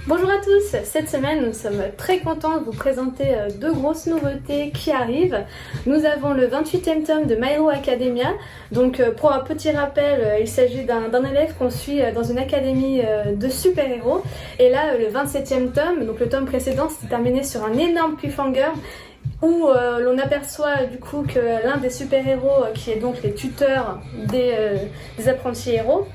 Bonjour à tous, cette semaine nous sommes très contents de vous présenter deux grosses nouveautés qui arrivent. Nous avons le 28e tome de My Hero Academia. Donc pour un petit rappel, il s'agit d'un élève qu'on suit dans une académie de super-héros. Et là le 27e tome, donc le tome précédent, s'est terminé sur un énorme cliffhanger où l'on aperçoit du coup que l'un des super-héros, qui est donc les tuteurs des apprentis héros,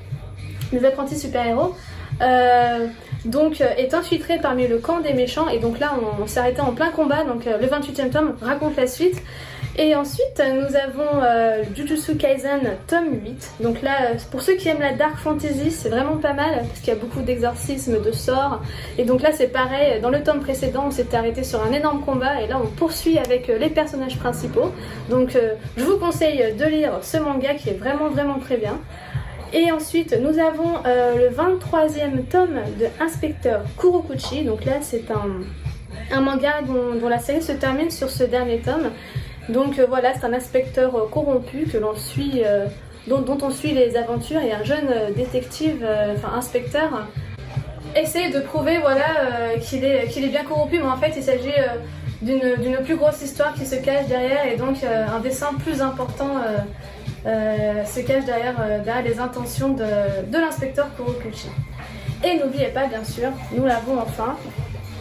des apprentis super-héros, est infiltré parmi le camp des méchants. Et donc là on s'est arrêté en plein combat, donc le 28e tome raconte la suite. Et ensuite nous avons Jujutsu Kaisen tome 8. Donc là pour ceux qui aiment la dark fantasy, c'est vraiment pas mal parce qu'il y a beaucoup d'exorcismes, de sorts. Et donc là c'est pareil, dans le tome précédent on s'était arrêté sur un énorme combat et là on poursuit avec les personnages principaux. Donc je vous conseille de lire ce manga qui est vraiment très bien. Et ensuite nous avons le 23e tome de Inspecteur Kurokuchi. Donc là c'est un manga dont la série se termine sur ce dernier tome. Donc voilà, c'est un inspecteur corrompu que l'on suit, dont on suit les aventures, et un jeune détective, inspecteur, essaie de prouver qu'il est bien corrompu, mais en fait il s'agit d'une plus grosse histoire qui se cache derrière, et donc un dessin plus important se cache derrière les intentions de l'inspecteur Kurokuchi. Et n'oubliez pas, bien sûr, nous l'avons enfin,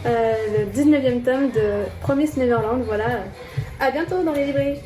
le 19e tome de Promise Neverland. Voilà, à bientôt dans les librairies.